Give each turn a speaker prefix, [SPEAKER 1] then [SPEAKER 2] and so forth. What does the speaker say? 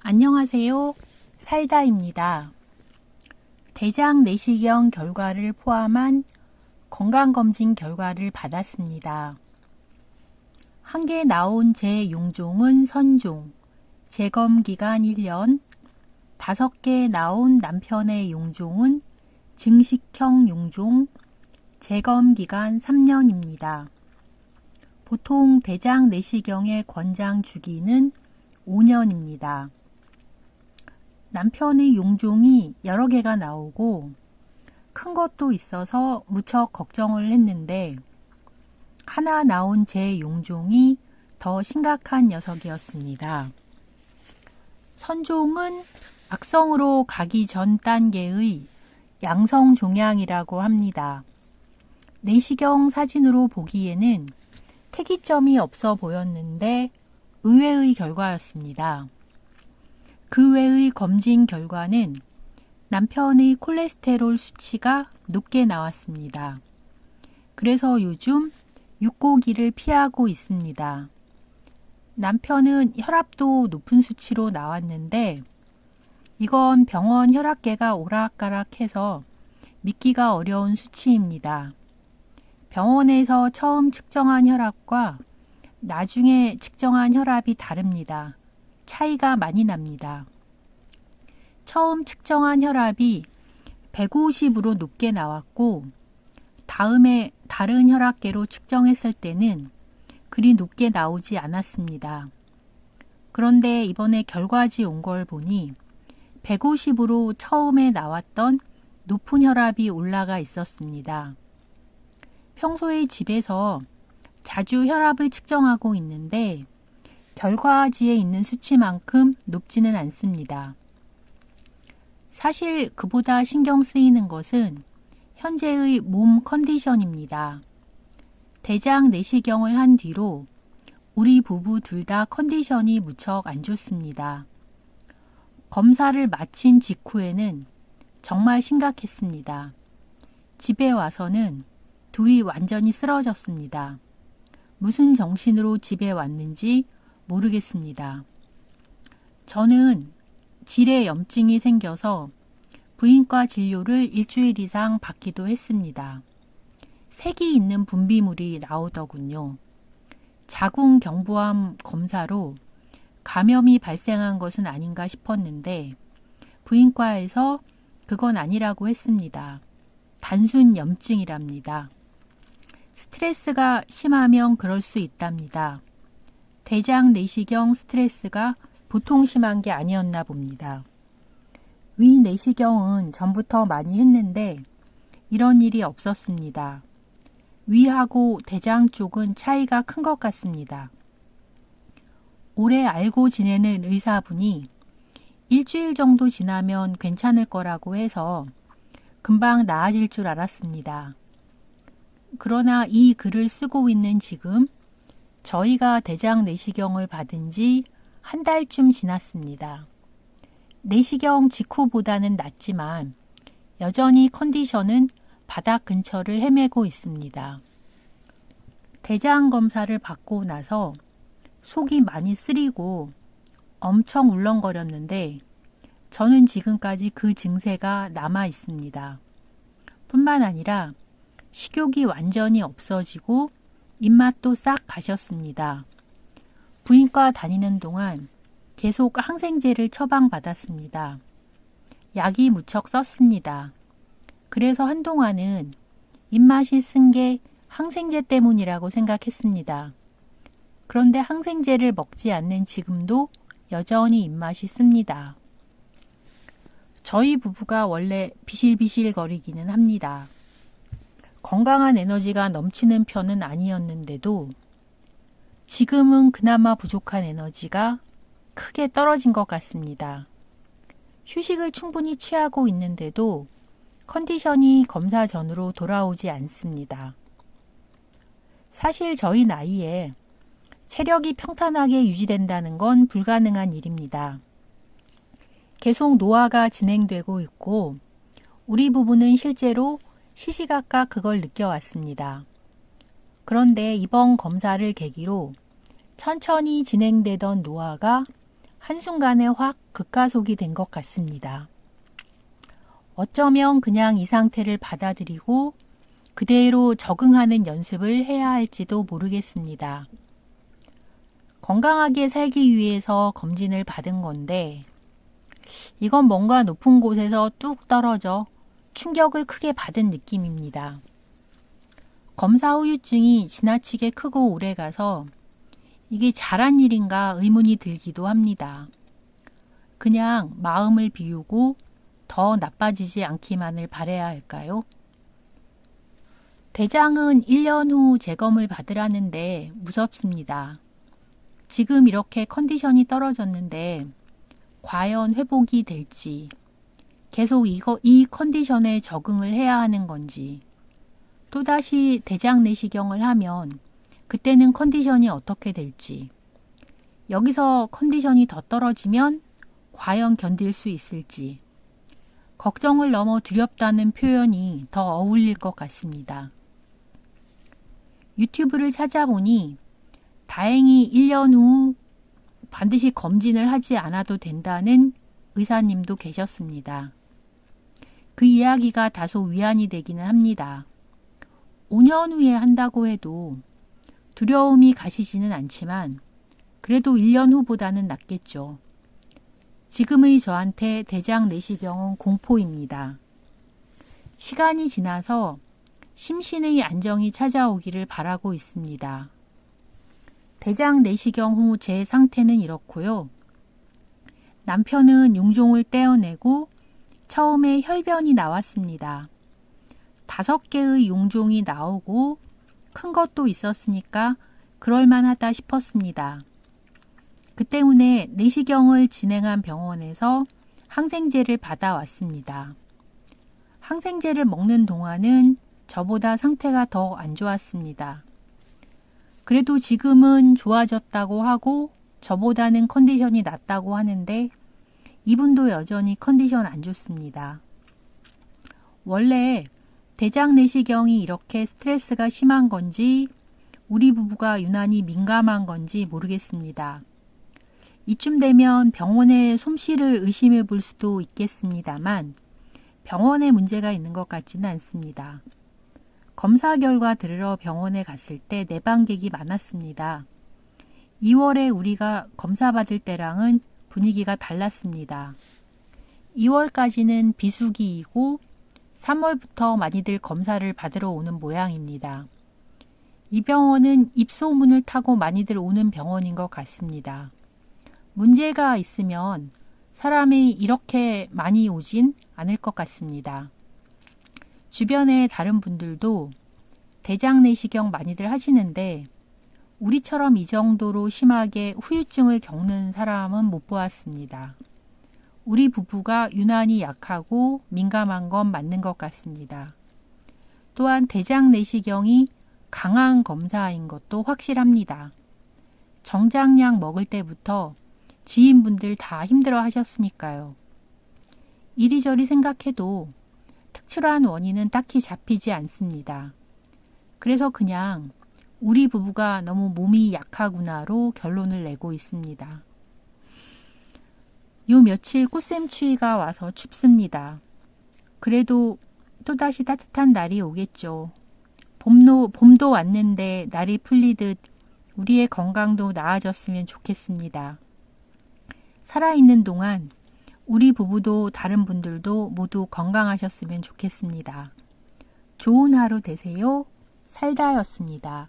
[SPEAKER 1] 안녕하세요. 살다입니다. 대장 내시경 결과를 포함한 건강검진 결과를 받았습니다. 한 개 나온 제 용종은 선종, 재검기간 1년, 5개 나온 남편의 용종은 증식형 용종, 재검기간 3년입니다. 보통 대장 내시경의 권장 주기는 5년입니다. 남편의 용종이 여러 개가 나오고 큰 것도 있어서 무척 걱정을 했는데 하나 나온 제 용종이 더 심각한 녀석이었습니다. 선종은 악성으로 가기 전 단계의 양성 종양이라고 합니다. 내시경 사진으로 보기에는 특이점이 없어 보였는데 의외의 결과였습니다. 그 외의 검진 결과는 남편의 콜레스테롤 수치가 높게 나왔습니다. 그래서 요즘 육고기를 피하고 있습니다. 남편은 혈압도 높은 수치로 나왔는데 이건 병원 혈압계가 오락가락해서 믿기가 어려운 수치입니다. 병원에서 처음 측정한 혈압과 나중에 측정한 혈압이 다릅니다. 차이가 많이 납니다. 처음 측정한 혈압이 150으로 높게 나왔고 다음에 다른 혈압계로 측정했을 때는 그리 높게 나오지 않았습니다. 그런데 이번에 결과지 온 걸 보니 150으로 처음에 나왔던 높은 혈압이 올라가 있었습니다. 평소에 집에서 자주 혈압을 측정하고 있는데 결과지에 있는 수치만큼 높지는 않습니다. 사실 그보다 신경 쓰이는 것은 현재의 몸 컨디션입니다. 대장 내시경을 한 뒤로 우리 부부 둘 다 컨디션이 무척 안 좋습니다. 검사를 마친 직후에는 정말 심각했습니다. 집에 와서는 둘이 완전히 쓰러졌습니다. 무슨 정신으로 집에 왔는지 모르겠습니다. 저는 질에 염증이 생겨서 부인과 진료를 일주일 이상 받기도 했습니다. 색이 있는 분비물이 나오더군요. 자궁 경부암 검사로 감염이 발생한 것은 아닌가 싶었는데 부인과에서 그건 아니라고 했습니다. 단순 염증이랍니다. 스트레스가 심하면 그럴 수 있답니다. 대장 내시경 스트레스가 보통 심한 게 아니었나 봅니다. 위 내시경은 전부터 많이 했는데 이런 일이 없었습니다. 위하고 대장 쪽은 차이가 큰 것 같습니다. 오래 알고 지내는 의사분이 일주일 정도 지나면 괜찮을 거라고 해서 금방 나아질 줄 알았습니다. 그러나 이 글을 쓰고 있는 지금 저희가 대장 내시경을 받은 지 한 달쯤 지났습니다. 내시경 직후보다는 낫지만 여전히 컨디션은 바닥 근처를 헤매고 있습니다. 대장 검사를 받고 나서 속이 많이 쓰리고 엄청 울렁거렸는데 저는 지금까지 그 증세가 남아 있습니다. 뿐만 아니라 식욕이 완전히 없어지고 입맛도 싹 가셨습니다. 부인과 다니는 동안 계속 항생제를 처방받았습니다. 약이 무척 썼습니다. 그래서 한동안은 입맛이 쓴 게 항생제 때문이라고 생각했습니다. 그런데 항생제를 먹지 않는 지금도 여전히 입맛이 씁니다. 저희 부부가 원래 비실비실거리기는 합니다. 건강한 에너지가 넘치는 편은 아니었는데도 지금은 그나마 부족한 에너지가 크게 떨어진 것 같습니다. 휴식을 충분히 취하고 있는데도 컨디션이 검사 전으로 돌아오지 않습니다. 사실 저희 나이에 체력이 평탄하게 유지된다는 건 불가능한 일입니다. 계속 노화가 진행되고 있고 우리 부부는 실제로 시시각각 그걸 느껴왔습니다. 그런데 이번 검사를 계기로 천천히 진행되던 노화가 한순간에 확 극가속이 된 것 같습니다. 어쩌면 그냥 이 상태를 받아들이고 그대로 적응하는 연습을 해야 할지도 모르겠습니다. 건강하게 살기 위해서 검진을 받은 건데 이건 뭔가 높은 곳에서 뚝 떨어져 충격을 크게 받은 느낌입니다. 검사 후유증이 지나치게 크고 오래가서 이게 잘한 일인가 의문이 들기도 합니다. 그냥 마음을 비우고 더 나빠지지 않기만을 바라야 할까요? 대장은 1년 후 재검을 받으라는데 무섭습니다. 지금 이렇게 컨디션이 떨어졌는데 과연 회복이 될지, 계속 이 컨디션에 적응을 해야 하는 건지, 또다시 대장 내시경을 하면 그때는 컨디션이 어떻게 될지, 여기서 컨디션이 더 떨어지면 과연 견딜 수 있을지, 걱정을 넘어 두렵다는 표현이 더 어울릴 것 같습니다. 유튜브를 찾아보니 다행히 1년 후 반드시 검진을 하지 않아도 된다는 의사님도 계셨습니다. 그 이야기가 다소 위안이 되기는 합니다. 5년 후에 한다고 해도 두려움이 가시지는 않지만 그래도 1년 후보다는 낫겠죠. 지금의 저한테 대장 내시경은 공포입니다. 시간이 지나서 심신의 안정이 찾아오기를 바라고 있습니다. 대장 내시경 후 제 상태는 이렇고요. 남편은 용종을 떼어내고 처음에 혈변이 나왔습니다. 5개의 용종이 나오고 큰 것도 있었으니까 그럴만하다 싶었습니다. 그 때문에 내시경을 진행한 병원에서 항생제를 받아왔습니다. 항생제를 먹는 동안은 저보다 상태가 더 안 좋았습니다. 그래도 지금은 좋아졌다고 하고 저보다는 컨디션이 낫다고 하는데 이분도 여전히 컨디션 안 좋습니다. 원래 대장 내시경이 이렇게 스트레스가 심한 건지 우리 부부가 유난히 민감한 건지 모르겠습니다. 이쯤 되면 병원의 솜씨를 의심해 볼 수도 있겠습니다만 병원에 문제가 있는 것 같지는 않습니다. 검사 결과 들으러 병원에 갔을 때 내방객이 많았습니다. 2월에 우리가 검사 받을 때랑은 분위기가 달랐습니다. 2월까지는 비수기이고 3월부터 많이들 검사를 받으러 오는 모양입니다. 이 병원은 입소문을 타고 많이들 오는 병원인 것 같습니다. 문제가 있으면 사람이 이렇게 많이 오진 않을 것 같습니다. 주변에 다른 분들도 대장 내시경 많이들 하시는데 우리처럼 이 정도로 심하게 후유증을 겪는 사람은 못 보았습니다. 우리 부부가 유난히 약하고 민감한 건 맞는 것 같습니다. 또한 대장 내시경이 강한 검사인 것도 확실합니다. 정장약 먹을 때부터 지인분들 다 힘들어 하셨으니까요. 이리저리 생각해도 특출한 원인은 딱히 잡히지 않습니다. 그래서 그냥 우리 부부가 너무 몸이 약하구나로 결론을 내고 있습니다. 요 며칠 꽃샘추위가 와서 춥습니다. 그래도 또다시 따뜻한 날이 오겠죠. 봄도 왔는데 날이 풀리듯 우리의 건강도 나아졌으면 좋겠습니다. 살아있는 동안 우리 부부도 다른 분들도 모두 건강하셨으면 좋겠습니다. 좋은 하루 되세요. 살다였습니다.